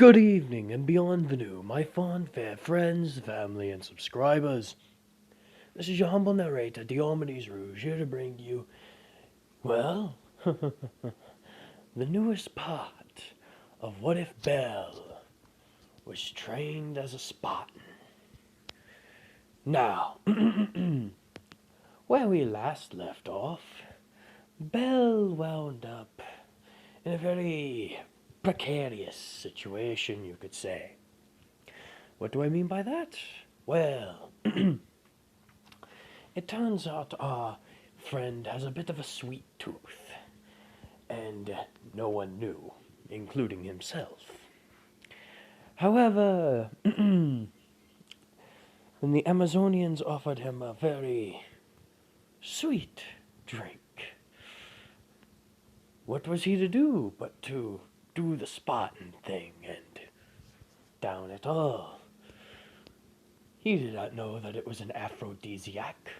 Good evening and bienvenue, my fond fair friends, family, and subscribers. This is your humble narrator, Diomedes Rouge, here to bring you, well, the newest part of What If Belle Was Trained as a Spartan. Now, where we last left off, Belle wound up in a very precarious situation, you could say. What do I mean by that? Well, it turns out our friend has a bit of a sweet tooth, and no one knew, including himself. However, when the Amazonians offered him a very sweet drink, what was he to do but to do the Spartan thing and down it all? He did not know that it was an aphrodisiac.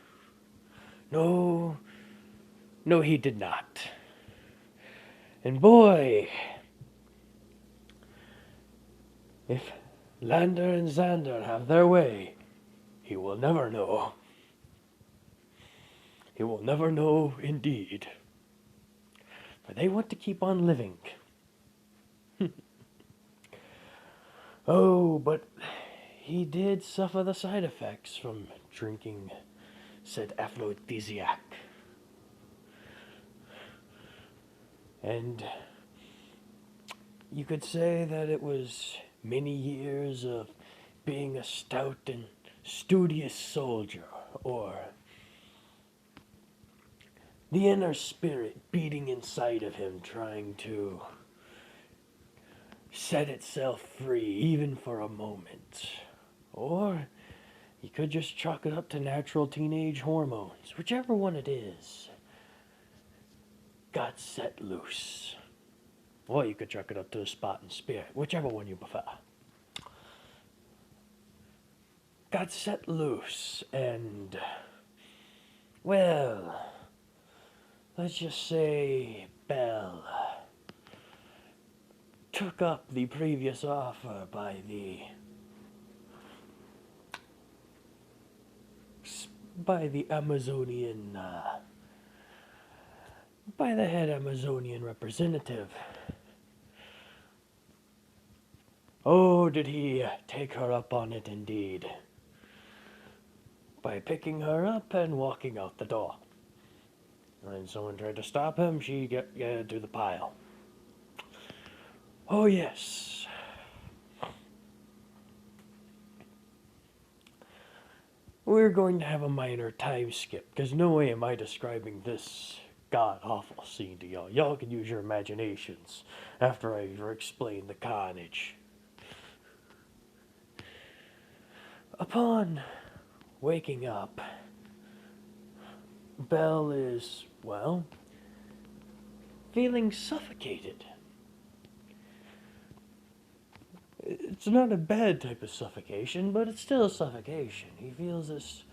No, no, he did not. And boy, if Lander and Xander have their way, he will never know. He will never know indeed. For they want to keep on living. Oh, but he did suffer the side effects from drinking said aphrodisiac. And you could say that it was many years of being a stout and studious soldier, or the inner spirit beating inside of him trying to set itself free even for a moment. Or you could just chalk it up to natural teenage hormones, whichever one it is, got set loose. Or you could chalk it up to the Spartan spirit, whichever one you prefer. Got set loose, and, well, let's just say Belle took up the previous offer by the Amazonian, by the head Amazonian representative. Oh, did he take her up on it indeed, by picking her up and walking out the door. When someone tried to stop him, she got to the pile. Oh yes. We're going to have a minor time skip, because no way am I describing this god-awful scene to y'all. Y'all can use your imaginations after I explain the carnage. Upon waking up, Belle is, well, feeling suffocated. It's not a bad type of suffocation, but it's still a suffocation. He feels this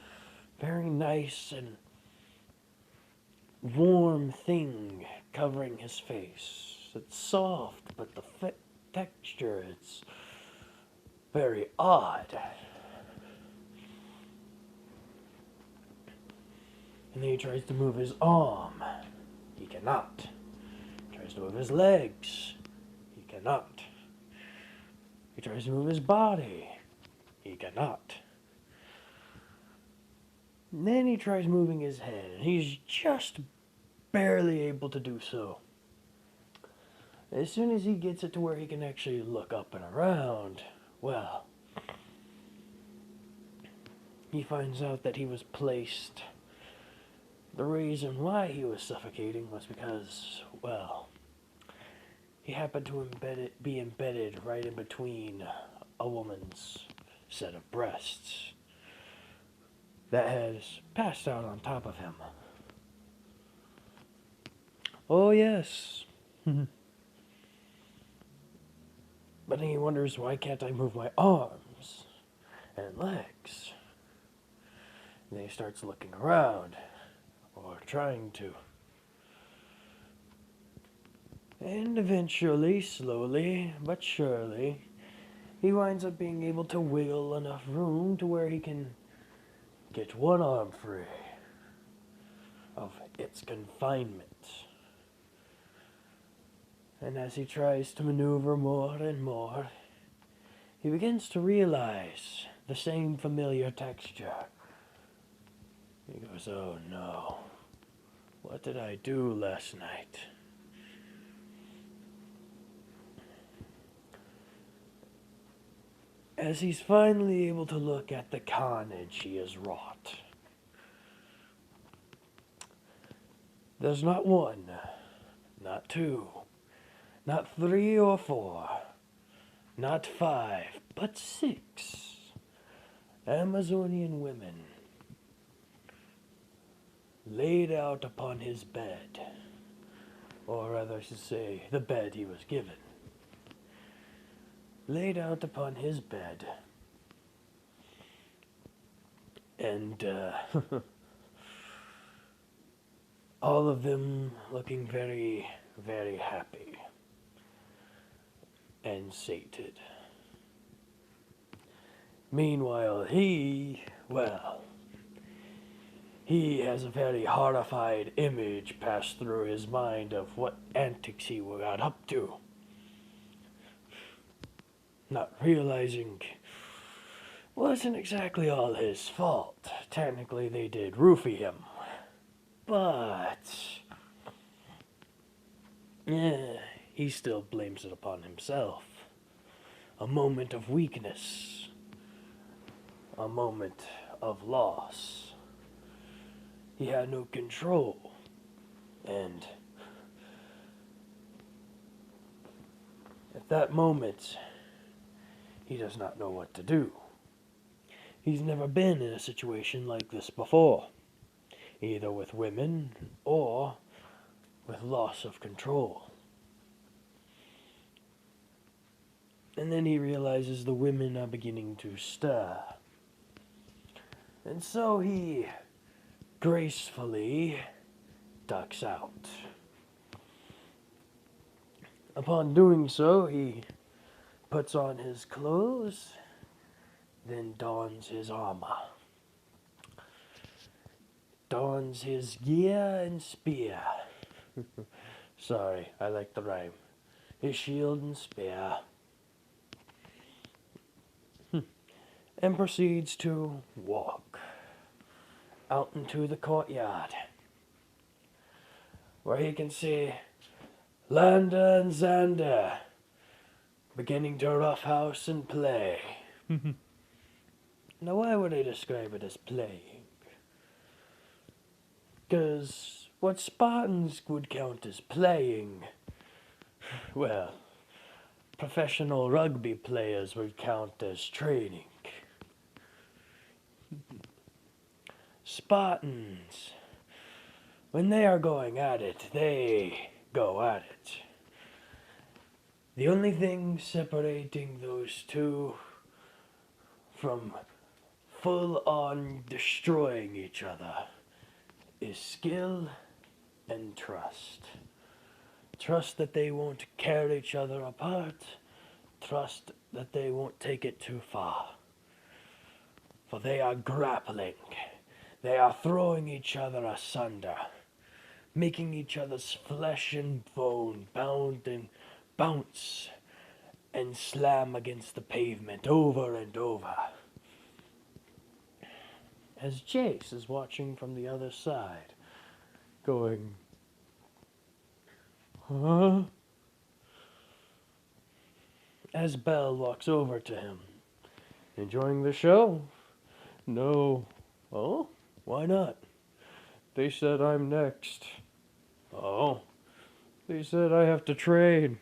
very nice and warm thing covering his face. It's soft, but the texture, it's very odd. And then he tries to move his arm. He cannot. He tries to move his legs. He cannot. He tries to move his body. He cannot. And then he tries moving his head, and he's just barely able to do so. As soon as he gets it to where he can actually look up and around, well, he finds out that he was placed. The reason why he was suffocating was because, well, he happened to be embedded right in between a woman's set of breasts that has passed out on top of him. Oh, yes. But then he wonders, why can't I move my arms and legs? And then he starts looking around, or trying to. And eventually, slowly but surely, he winds up being able to wiggle enough room to where he can get one arm free of its confinement. And as he tries to maneuver more and more, he begins to realize the same familiar texture. He goes, oh no, what did I do last night? As he's finally able to look at the carnage he has wrought, there's not one, not two, not 3 or 4, not 5, but 6 Amazonian women laid out upon his bed, or rather I should say, the bed he was given. Laid out upon his bed, and all of them looking very, very happy and sated. Meanwhile, he has a very horrified image pass through his mind of what antics he got up to. Not realizing wasn't exactly all his fault. Technically, they did roofie him. But he still blames it upon himself. A moment of weakness. A moment of loss. He had no control. And at that moment, he does not know what to do. He's never been in a situation like this before, either with women or with loss of control. And then he realizes the women are beginning to stir. And so he gracefully ducks out. Upon doing so, he puts on his clothes, then dons his armor. Dons his gear and spear. Sorry, I like the rhyme. His shield and spear. And proceeds to walk out into the courtyard, where he can see Landa and Xander beginning to roughhouse and play. Now, why would I describe it as playing? Because what Spartans would count as playing, well, professional rugby players would count as training. Spartans, when they are going at it, they go at it. The only thing separating those two from full-on destroying each other is skill and trust. Trust that they won't tear each other apart. Trust that they won't take it too far. For they are grappling. They are throwing each other asunder, making each other's flesh and bone bound and bounce and slam against the pavement over and over. As Jace is watching from the other side, going, huh? As Belle walks over to him, enjoying the show? No. Oh? Why not? They said I'm next. Oh? They said I have to train.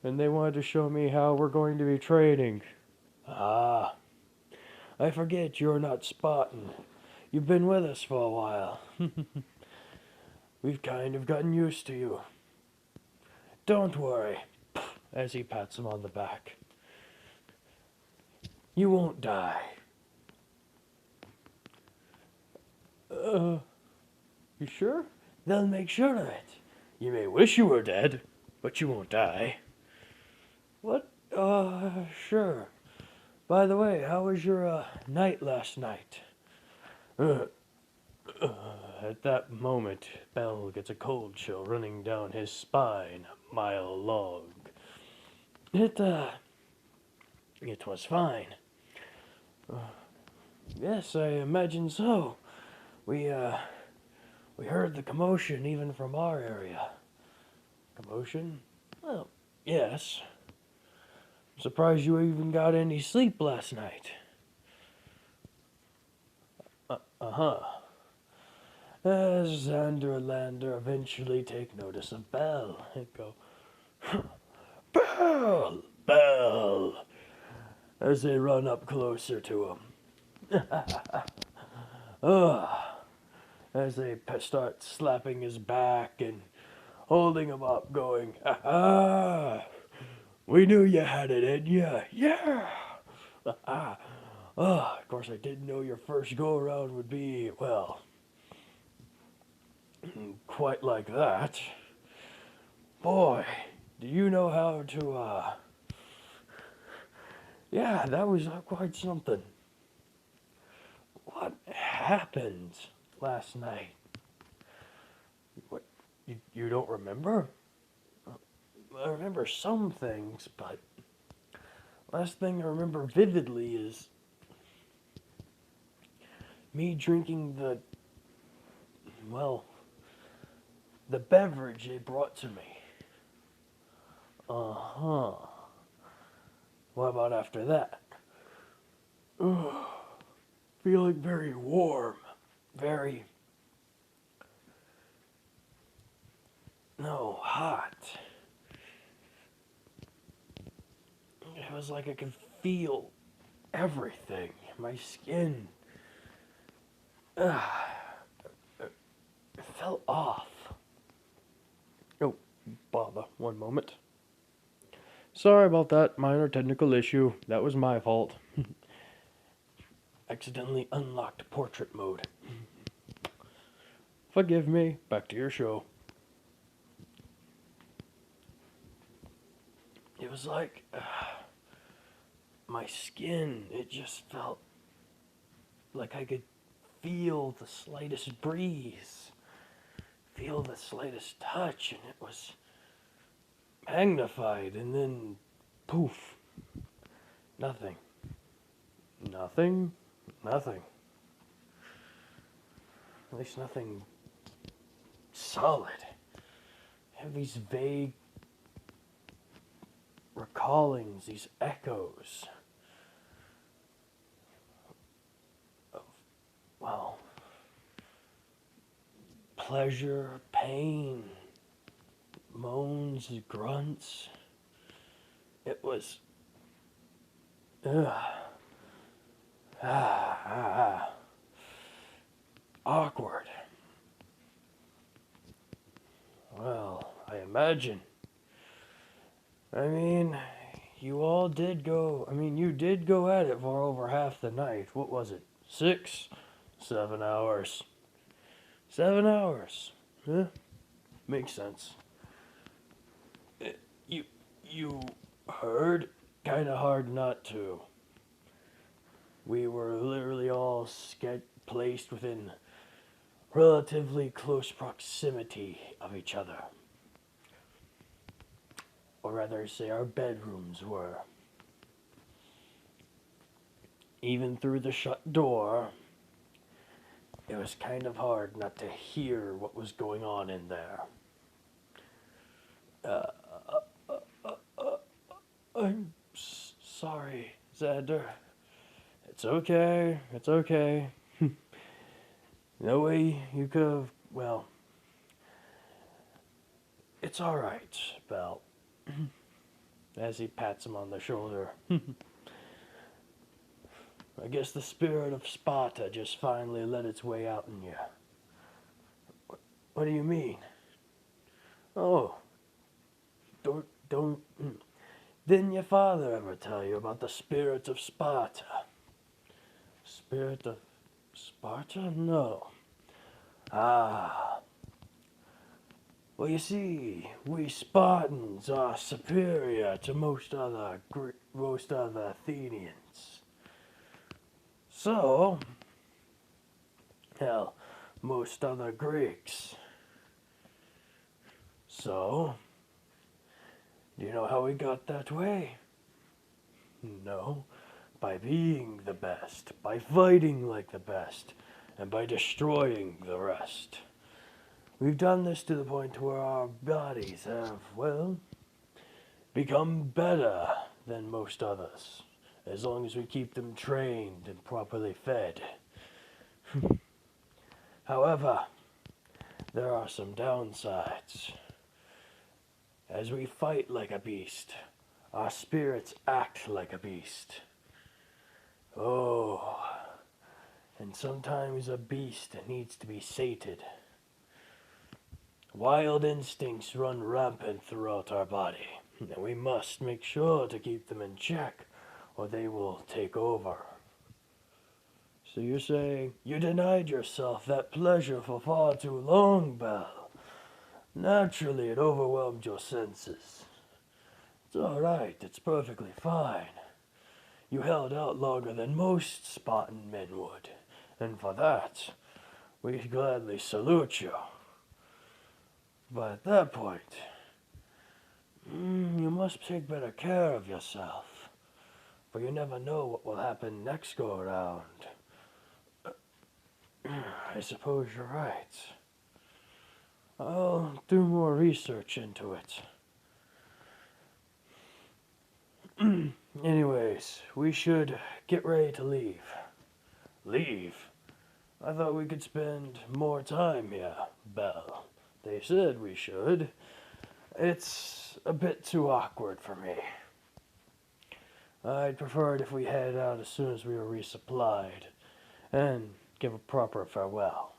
And they wanted to show me how we're going to be training. Ah. I forget you're not Spartan. You've been with us for a while. We've kind of gotten used to you. Don't worry, as he pats him on the back. You won't die. You sure? They'll make sure of it. You may wish you were dead, but you won't die. What Sure. By the way, how was your, night last night? Uh, at that moment, Bell gets a cold chill running down his spine, a mile long. It, it was fine. Uh, yes, I imagine so. We, we heard the commotion even from our area. Commotion? Well, yes. I'm surprised you even got any sleep last night. Uh-huh. As Xander and Lander eventually take notice of Belle and go, Belle! Belle! As they run up closer to him. Ugh. As they start slapping his back and holding him up, going, ah, we knew you had it in you. Yeah! Ah. Oh, of course, I didn't know your first go around would be, well, quite like that. Boy, do you know how to, yeah, that was quite something. What happened last night? What, you don't remember? I remember some things, but last thing I remember vividly is me drinking well, the beverage they brought to me. Uh-huh. What about after that? Ugh. Feeling very warm. Very... No, hot. It was like I could feel everything. My skin. Ugh. It felt off. Oh, bother. One moment. Sorry about that minor technical issue. That was my fault. Accidentally unlocked portrait mode. Forgive me. Back to your show. It was like my skin, it just felt like I could feel the slightest breeze, feel the slightest touch, and it was magnified, and then poof, nothing. Nothing? Nothing. At least nothing solid. I have these vague recallings, these echoes of, well, pleasure, pain, moans, grunts. It was, awkward. Well, I imagine. I mean, you did go at it for over half the night. What was it? 6? 7 hours. 7 hours. Huh? Makes sense. You heard? Kinda hard not to. We were literally all placed within relatively close proximity of each other. Or rather say our bedrooms were. Even through the shut door, it was kind of hard not to hear what was going on in there. I'm sorry, Xander. It's okay. It's okay. No way you could have, well, it's alright, Belle. As he pats him on the shoulder. I guess the spirit of Sparta just finally let its way out in you. What do you mean? Oh, don't. Didn't your father ever tell you about the spirit of Sparta? Spirit of Sparta? No. Ah. Well, you see, we Spartans are superior to most other Athenians. So, hell, most other Greeks. So, do you know how we got that way? No, by being the best, by fighting like the best, and by destroying the rest. We've done this to the point where our bodies have, well, become better than most others, as long as we keep them trained and properly fed. However, there are some downsides. As we fight like a beast, our spirits act like a beast. Oh, and sometimes a beast needs to be sated. Wild instincts run rampant throughout our body, and we must make sure to keep them in check, or they will take over. So you're saying you denied yourself that pleasure for far too long, Belle. Naturally, it overwhelmed your senses. It's alright, it's perfectly fine. You held out longer than most Spartan men would, and for that, we gladly salute you. But at that point, you must take better care of yourself, for you never know what will happen next go around. I suppose you're right. I'll do more research into it. Anyways, we should get ready to leave. Leave? I thought we could spend more time here, Belle. They said we should. It's a bit too awkward for me. I'd prefer it if we headed out as soon as we were resupplied, and give a proper farewell.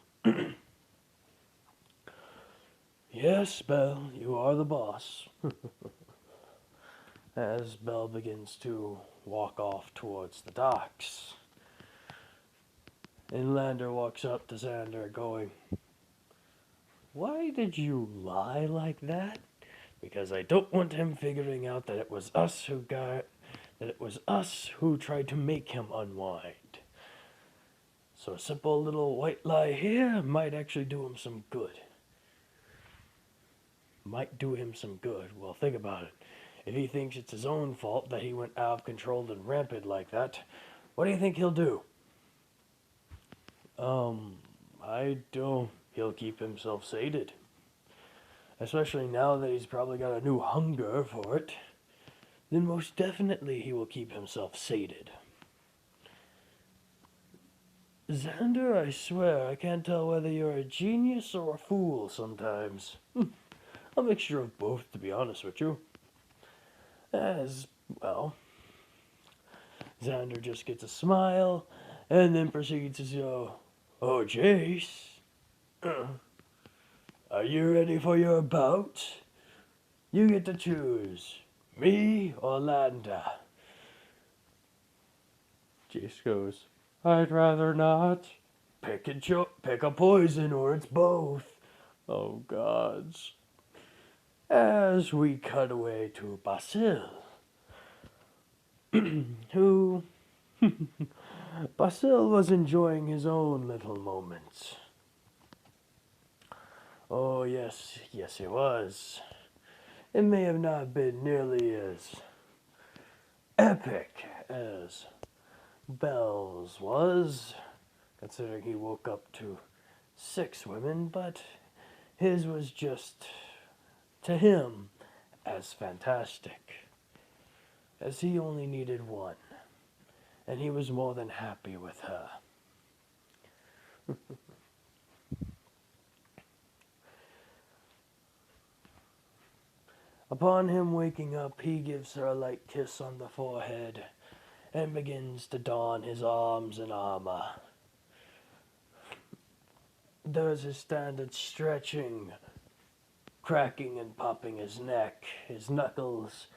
Yes, Belle, you are the boss. As Belle begins to walk off towards the docks, Inlander walks up to Xander going, "Why did you lie like that? Because I don't want him figuring out that it was us who tried to make him unwind. So a simple little white lie here might actually do him some good." Might do him some good. Well, think about it. If he thinks it's his own fault that he went out of control and rampant like that, what do you think he'll do? I don't. He'll keep himself sated. Especially now that he's probably got a new hunger for it. Then most definitely he will keep himself sated. Xander, I swear, I can't tell whether you're a genius or a fool sometimes. A mixture of both, to be honest with you. As, well, Xander just gets a smile, and then proceeds to go, "Oh, Jace, are you ready for your bout? You get to choose, me or Landa." Jace goes, "I'd rather not." Pick a poison, or it's both. Oh, gods. As we cut away to Basil, who... Basil was enjoying his own little moments. Oh, yes, he was. It may have not been nearly as epic as Belle's was, considering he woke up to 6 women, but his was just, to him, as fantastic, as he only needed one, and he was more than happy with her. Upon him waking up, he gives her a light kiss on the forehead and begins to don his arms and armor. Does his standard stretching, cracking and popping his neck, his knuckles,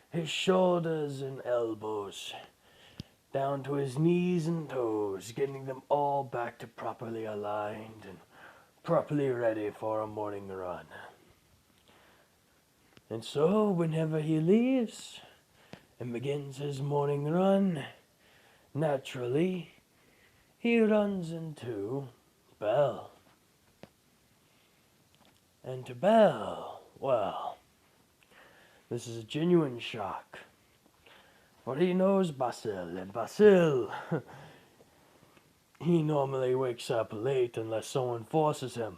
his shoulders and elbows, down to his knees and toes, getting them all back to properly aligned and properly ready for a morning run. And so, whenever he leaves and begins his morning run, naturally, he runs into Belle. And to Belle, well, this is a genuine shock. For he knows Basil, and Basil, he normally wakes up late unless someone forces him.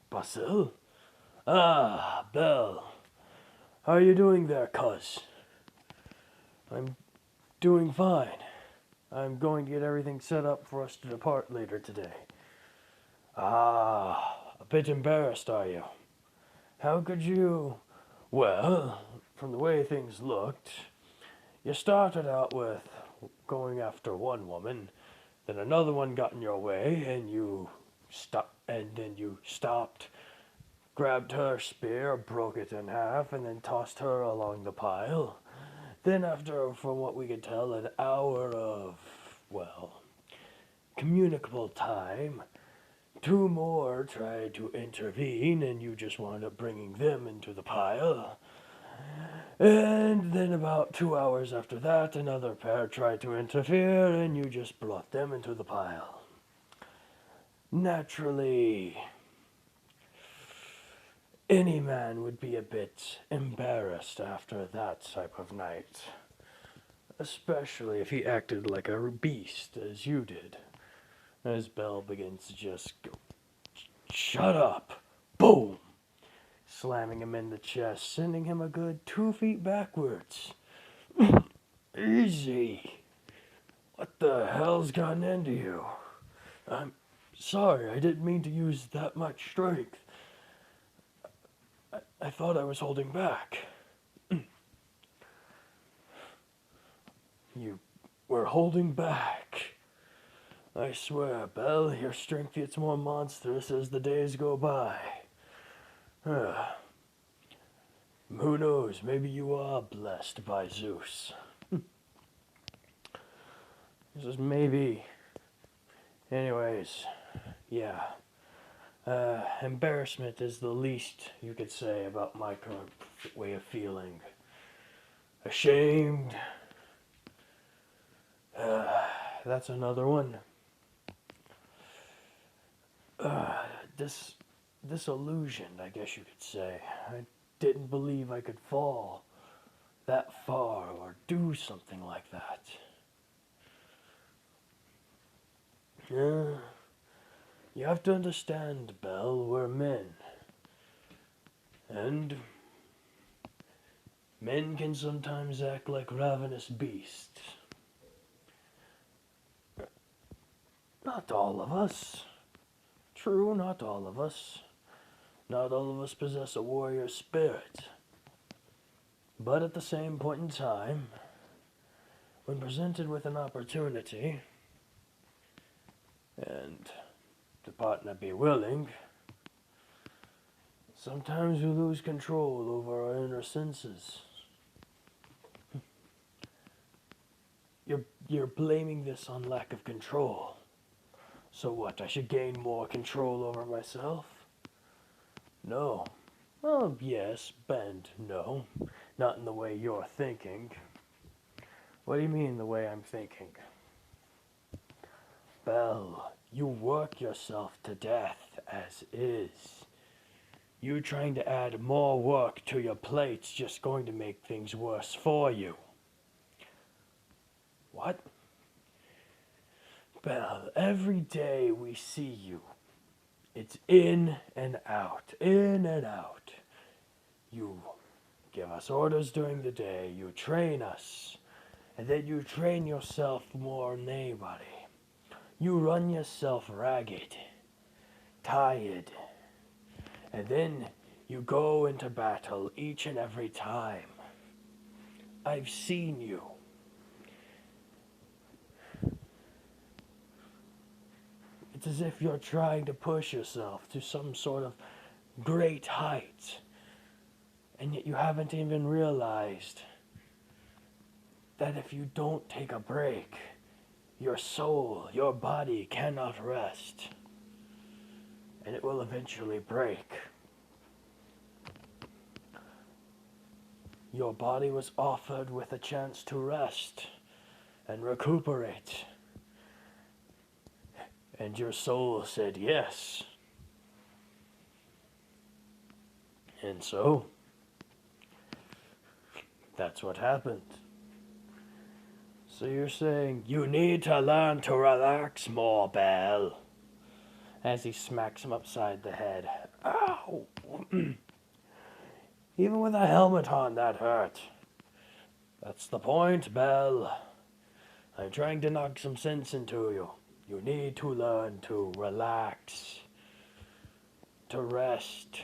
Basil? Ah, Belle. How are you doing there, cuz? I'm doing fine. I'm going to get everything set up for us to depart later today. Ah, a bit embarrassed, are you? How could you? Well, from the way things looked, you started out with going after one woman, then another one got in your way, and then you stopped, grabbed her spear, broke it in half, and then tossed her along the pile. Then after, from what we could tell, an hour of, well, communicable time, two more tried to intervene, and you just wound up bringing them into the pile. And then about 2 hours after that, another pair tried to interfere, and you just brought them into the pile. Naturally, any man would be a bit embarrassed after that type of night. Especially if he acted like a beast, as you did. As Belle begins to just go, shut up! Boom! Slamming him in the chest, sending him a good 2 feet backwards. Easy. What the hell's gotten into you? I'm sorry, I didn't mean to use that much strength. I thought I was holding back. You were holding back. I swear, Belle, your strength gets more monstrous as the days go by. Who knows, maybe you are blessed by Zeus. This is maybe. Anyways, yeah. Embarrassment is the least you could say about my current way of feeling. Ashamed. That's another one. Disillusioned, I guess you could say. I didn't believe I could fall that far or do something like that. Yeah. You have to understand, Belle, we're men. And men can sometimes act like ravenous beasts. Not all of us. True, not all of us. Not all of us possess a warrior spirit. But at the same point in time, when presented with an opportunity, and the partner be willing, sometimes we lose control over our inner senses. You're blaming this on lack of control. So what, I should gain more control over myself? No. Well, yes, and no. Not in the way you're thinking. What do you mean the way I'm thinking? Belle, you work yourself to death as is. You trying to add more work to your plate's just going to make things worse for you. What? Belle, every day we see you, it's in and out, in and out. You give us orders during the day, you train us, and then you train yourself more than anybody. You run yourself ragged, tired, and then you go into battle each and every time. I've seen you. It's as if you're trying to push yourself to some sort of great height, and yet you haven't even realized that if you don't take a break, your soul, your body cannot rest, and it will eventually break. Your body was offered with a chance to rest and recuperate, and your soul said yes. And so, that's what happened. So you're saying, you need to learn to relax more, Belle. As he smacks him upside the head. Ow! Even with a helmet on, that hurt. That's the point, Belle. I'm trying to knock some sense into you. You need to learn to relax, to rest.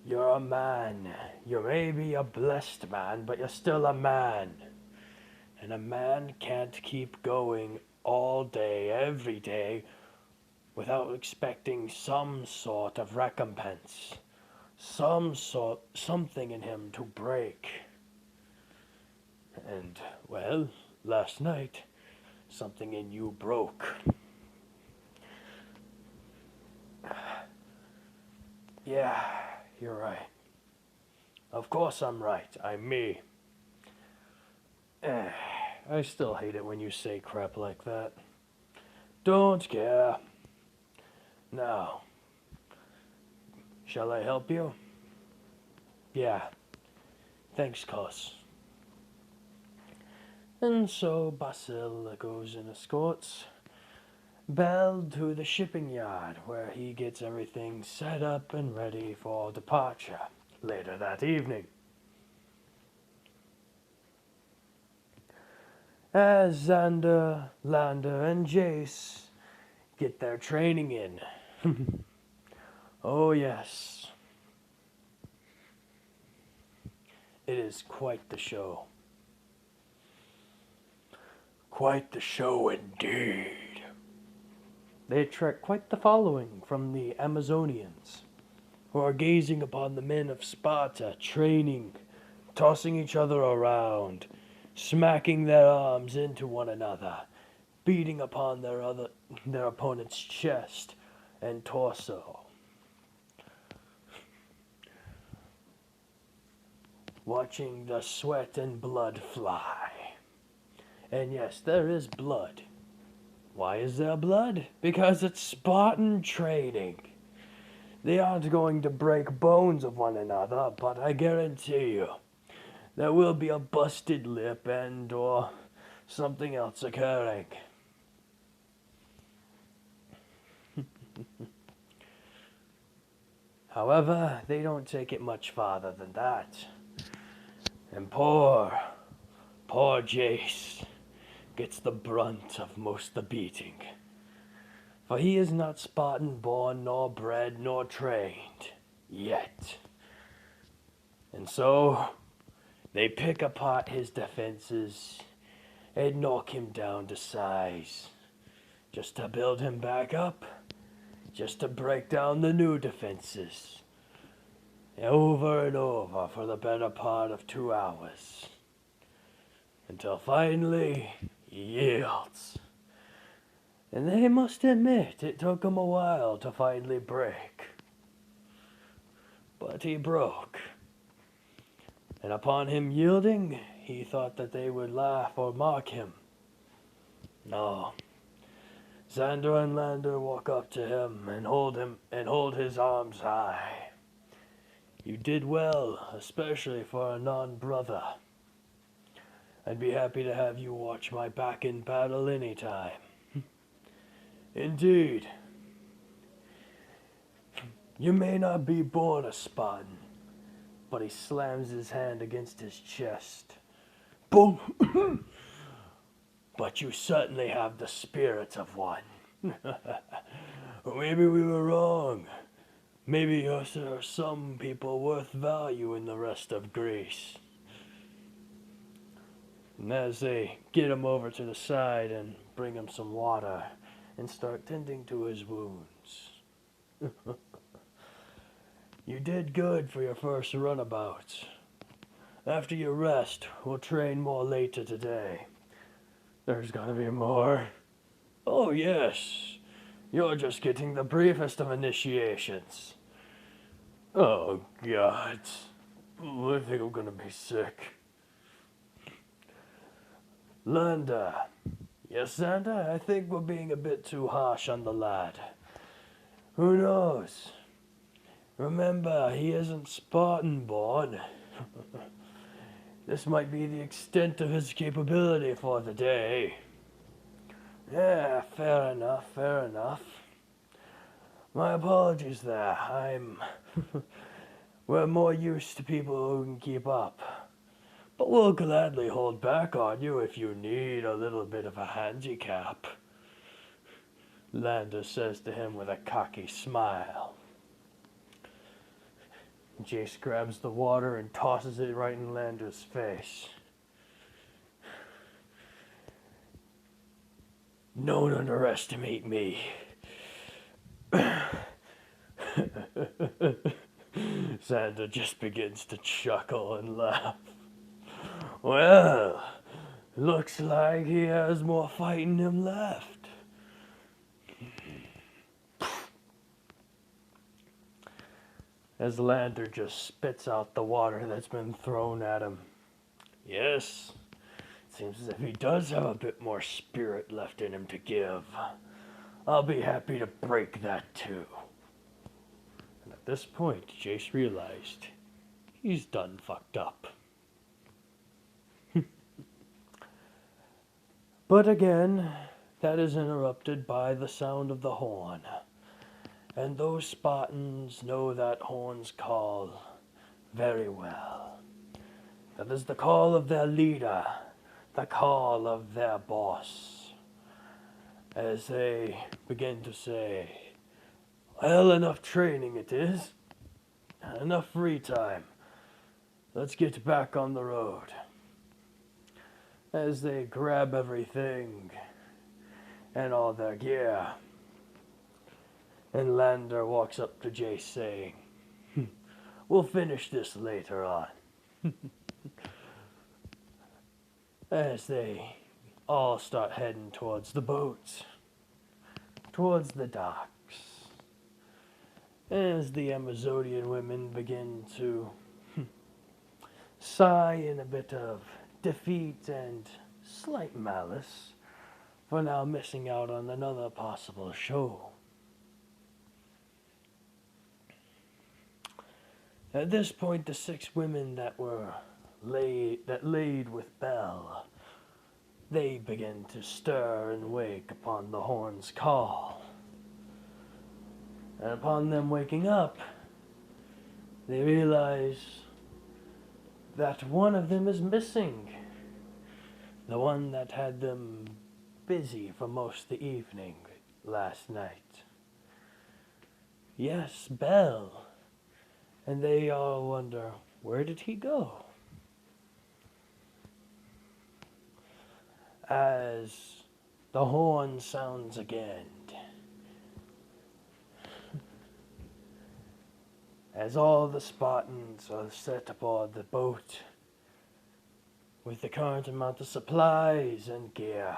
You're a man. You may be a blessed man, but you're still a man. And a man can't keep going all day, every day, without expecting some sort of recompense. Something in him to break. And, well, last night, something in you broke. Yeah, you're right. Of course I'm right. I'm me. I still hate it when you say crap like that. Don't care. Now, shall I help you? Yeah. Thanks, Cos. And so Basil goes and escorts Belle to the shipping yard, where he gets everything set up and ready for departure later that evening. As Xander, Lander, and Jace get their training in. Oh yes. It is quite the show. Quite the show indeed. They attract quite the following from the Amazonians, who are gazing upon the men of Sparta training, tossing each other around, smacking their arms into one another, beating upon their opponent's chest and torso. Watching the sweat and blood fly. And yes, there is blood. Why is there blood? Because it's Spartan training. They aren't going to break bones of one another, but I guarantee you, there will be a busted lip and or something else occurring. However, they don't take it much farther than that. And poor Jace gets the brunt of most the beating. For he is not Spartan born, nor bred, nor trained, yet. And so, they pick apart his defenses and knock him down to size, just to build him back up, just to break down the new defenses, over and over for the better part of 2 hours, until finally he yields. And they must admit it took him a while to finally break. But he broke. And upon him yielding, he thought that they would laugh or mock him. No. Xander and Lander walk up to him and hold his arms high. You did well, especially for a non-brother. I'd be happy to have you watch my back in battle anytime. Indeed. You may not be born a Spartan, but he slams his hand against his chest. Boom! But you certainly have the spirit of one. Maybe we were wrong. Maybe there are some people worth value in the rest of Greece. And as they get him over to the side and bring him some water and start tending to his wounds. You did good for your first runabout. After your rest, we'll train more later today. There's gotta be more. Oh, yes. You're just getting the briefest of initiations. Oh, God. I think I'm gonna be sick. Landa. Yes, Xander, I think we're being a bit too harsh on the lad. Who knows? Remember, he isn't Spartan born. This might be the extent of his capability for the day. Yeah, fair enough, fair enough. My apologies there. We're more used to people who can keep up. But we'll gladly hold back on you if you need a little bit of a handicap. Lander says to him with a cocky smile. Jace grabs the water and tosses it right in Lander's face. Don't underestimate me. Xander just begins to chuckle and laugh. Well, looks like he has more fight in him left. As Lander just spits out the water that's been thrown at him. Yes, seems as if he does have a bit more spirit left in him to give. I'll be happy to break that too. And at this point, Jace realized he's done fucked up. But again, that is interrupted by the sound of the horn. And those Spartans know that horn's call very well. That is the call of their leader, the call of their boss. As they begin to say, well, enough training it is. Enough free time. Let's get back on the road. As they grab everything and all their gear. And Lander walks up to Jace saying, we'll finish this later on. As they all start heading towards the boats, towards the docks. As the Amazonian women begin to sigh in a bit of defeat and slight malice for now missing out on another possible show. At this point, the 6 women that laid with Belle, they begin to stir and wake upon the horn's call. And upon them waking up, they realize that one of them is missing. The one that had them busy for most of the evening last night. Yes, Belle. And they all wonder, where did he go? As the horn sounds again. As all the Spartans are set aboard the boat with the current amount of supplies and gear,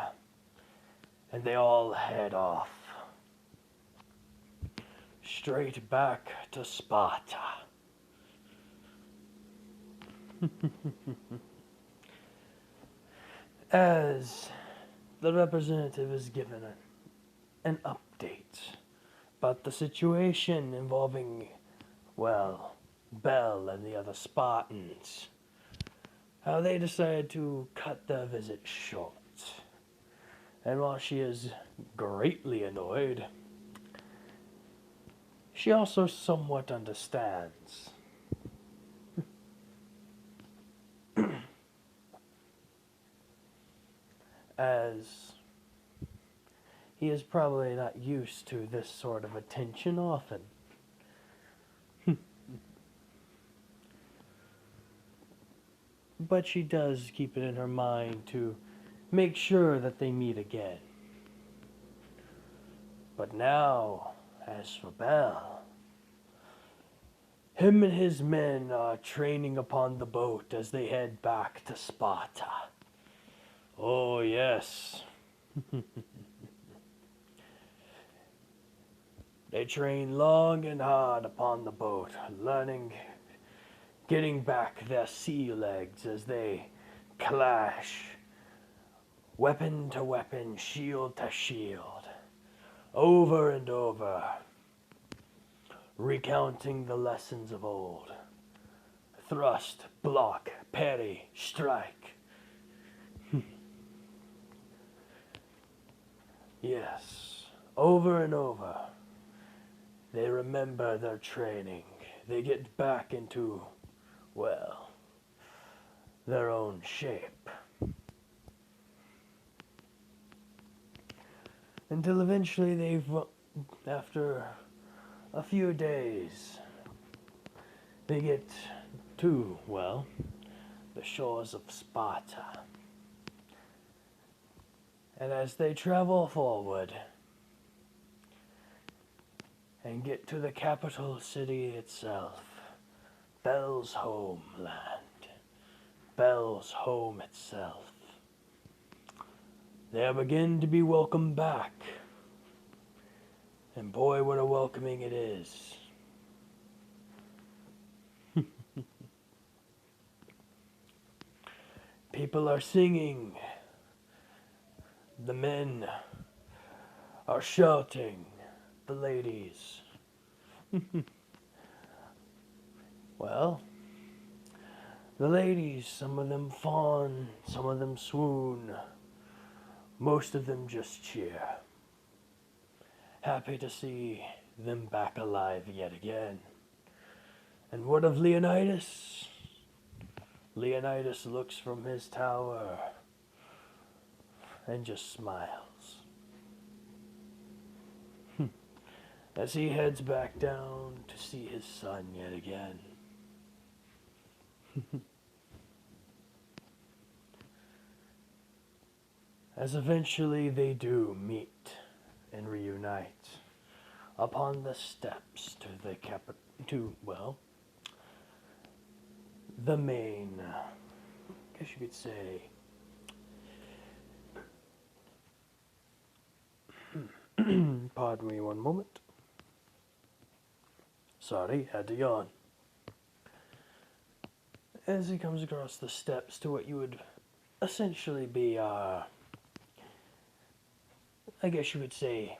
and they all head off straight back to Sparta. As the representative is given an update about the situation involving, well, Belle and the other Spartans, how they decided to cut their visit short. And while she is greatly annoyed, she also somewhat understands. As he is probably not used to this sort of attention often. But she does keep it in her mind to make sure that they meet again. But now, as for Belle, him and his men are training upon the boat as they head back to Sparta. Oh, yes. They train long and hard upon the boat, learning, getting back their sea legs as they clash, weapon to weapon, shield to shield, over and over, recounting the lessons of old. Thrust, block, parry, strike. Yes, over and over. They remember their training. They get back into, well, their own shape. Until eventually after a few days, they get to, well, the shores of Sparta. And as they travel forward and get to the capital city itself, Belle's homeland, Belle's home itself, they begin to be welcomed back. And boy, what a welcoming it is. People are singing. The men are shouting. The ladies. Well, the ladies, some of them fawn, some of them swoon. Most of them just cheer. Happy to see them back alive yet again. And what of Leonidas? Leonidas looks from his tower and just smiles as he heads back down to see his son yet again. As eventually they do meet and reunite upon the steps to the the main, I guess you could say, pardon me one moment. Sorry, had to yawn. As he comes across the steps to what you would essentially be, I guess you would say,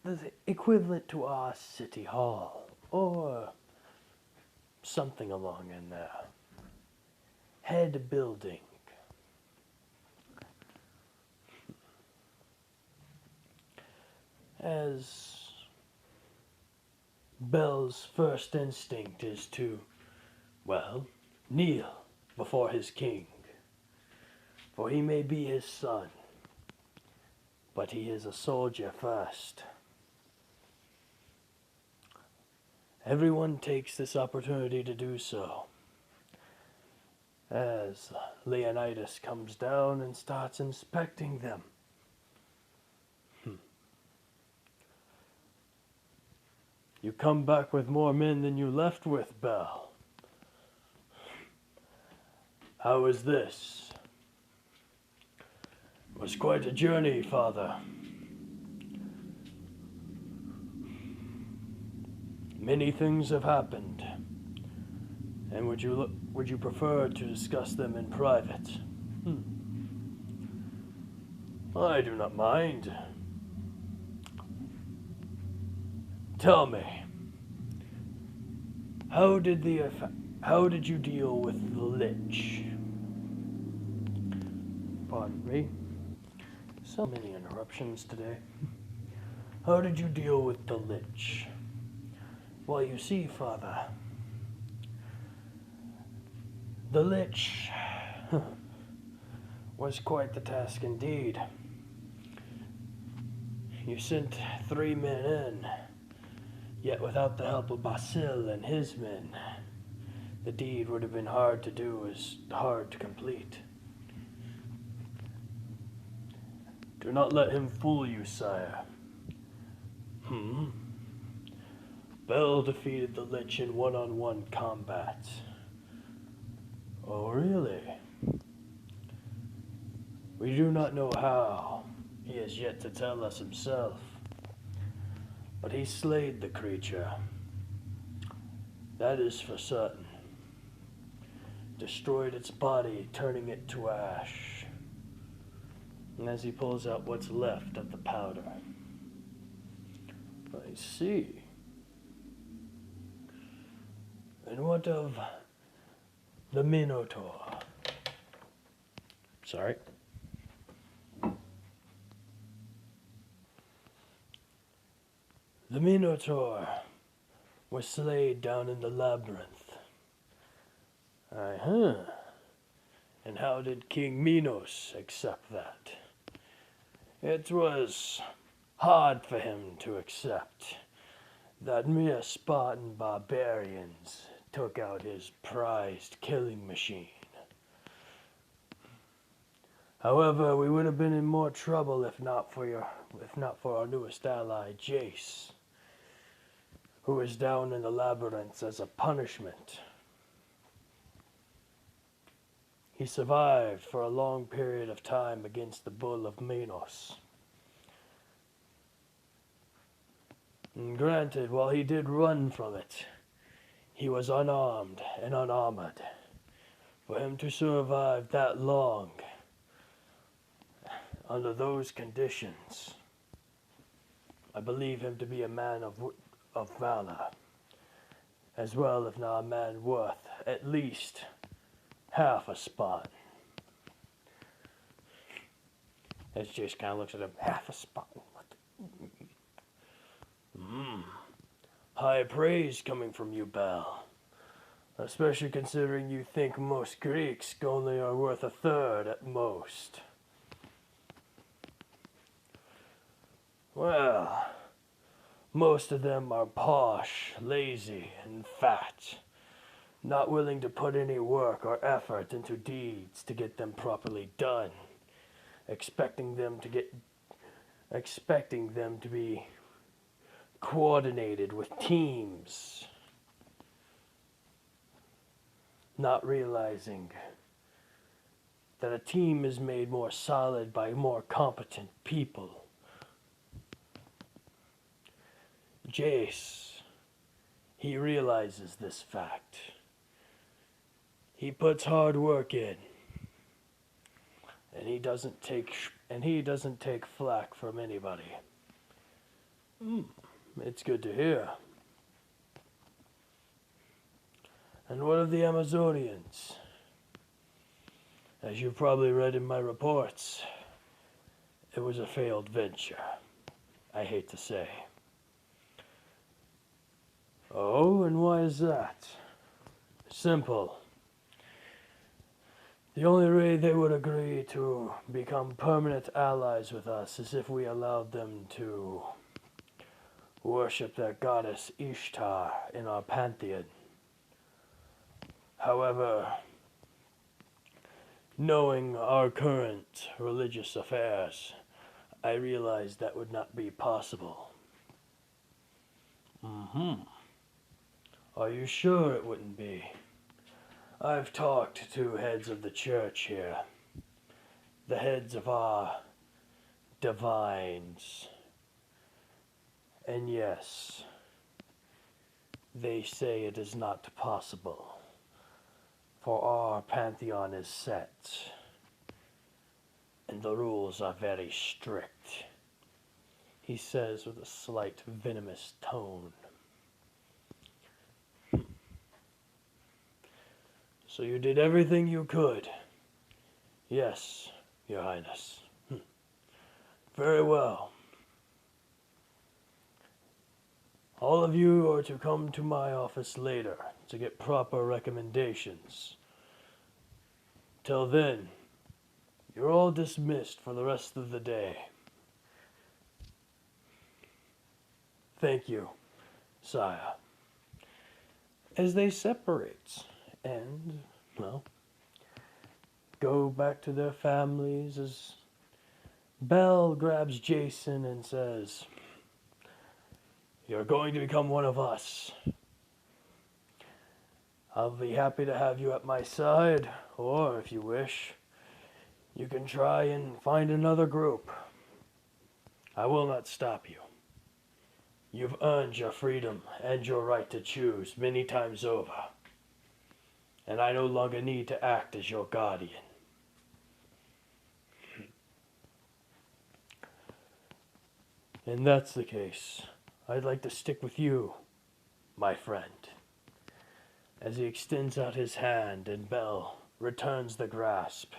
the equivalent to our city hall, or something along in there. Head building. As Belle's first instinct is to, well, kneel before his king. For he may be his son, but he is a soldier first. Everyone takes this opportunity to do so. As Leonidas comes down and starts inspecting them. You come back with more men than you left with, Belle. How is this? It was quite a journey, Father. Many things have happened. And would you prefer to discuss them in private? I do not mind. Tell me, how did you deal with the Lich? Pardon me. So many interruptions today. How did you deal with the Lich? Well, you see, Father, the Lich was quite the task indeed. You sent 3 men in, yet without the help of Basil and his men, the deed would have been hard to do, as hard to complete. Do not let him fool you, sire. Belle defeated the Lich in one-on-one combat. Oh, really? We do not know how. He has yet to tell us himself. But he slayed the creature. That is for certain. Destroyed its body, turning it to ash. And as he pulls out what's left of the powder. I see. And what of the Minotaur? Sorry. The Minotaur was slayed down in the labyrinth. Uh-huh. And how did King Minos accept that? It was hard for him to accept that mere Spartan barbarians took out his prized killing machine. However, we would have been in more trouble if not for our newest ally, Jace, who is down in the labyrinths as a punishment. He survived for a long period of time against the Bull of Minos. And granted, while he did run from it, he was unarmed and unarmored. For him to survive that long under those conditions, I believe him to be a man of valor, as well, if not a man worth at least half a Spartan. As Jace kind of looks at him, half a Spartan. High praise coming from you, Bell. Especially considering you think most Greeks only are worth a third at most. Well, most of them are posh, lazy, and fat, not willing to put any work or effort into deeds to get them properly done, expecting them to be coordinated with teams, not realizing that a team is made more solid by more competent people. Jace, he realizes this fact. He puts hard work in, and he doesn't take flack from anybody. It's good to hear. And what of the Amazonians? As you've probably read in my reports, it was a failed venture, I hate to say. Oh, and why is that? Simple. The only way they would agree to become permanent allies with us is if we allowed them to worship their goddess Ishtar in our pantheon. However, knowing our current religious affairs, I realized that would not be possible. Are you sure it wouldn't be? I've talked to heads of the church here, the heads of our divines, and yes, they say it is not possible, for our pantheon is set, and the rules are very strict, he says with a slight venomous tone. So you did everything you could? Yes, Your Highness. Very well. All of you are to come to my office later to get proper recommendations. Till then, you're all dismissed for the rest of the day. Thank you, sire. As they separate and, well, go back to their families, as Belle grabs Jason and says, "You're going to become one of us. I'll be happy to have you at my side, or if you wish, you can try and find another group. I will not stop you. You've earned your freedom and your right to choose many times over, and I no longer need to act as your guardian. And that's the case. I'd like to stick with you, my friend. As he extends out his hand and Bell returns the grasp.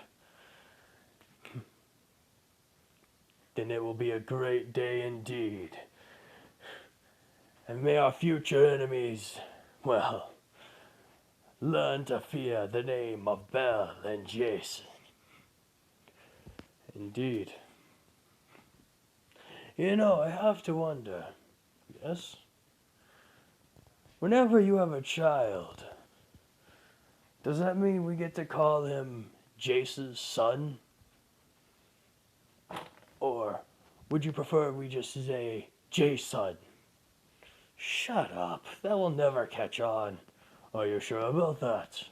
Then it will be a great day indeed. And may our future enemies, well, learn to fear the name of Bell and Jason. Indeed. You know, I have to wonder, yes? Whenever you have a child, does that mean we get to call him Jason's son? Or would you prefer we just say Jason? Shut up. That will never catch on. Are you sure about that?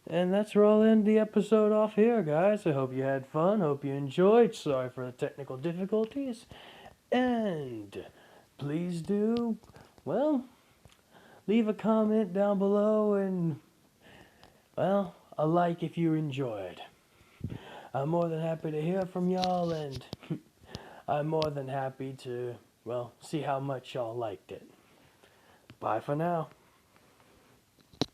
And that's where I'll end the episode off here, guys. I hope you had fun. Hope you enjoyed. Sorry for the technical difficulties. And please do, well, leave a comment down below and, well, a like if you enjoyed. I'm more than happy to hear from y'all, and I'm more than happy to, well, see how much y'all liked it. Bye for now.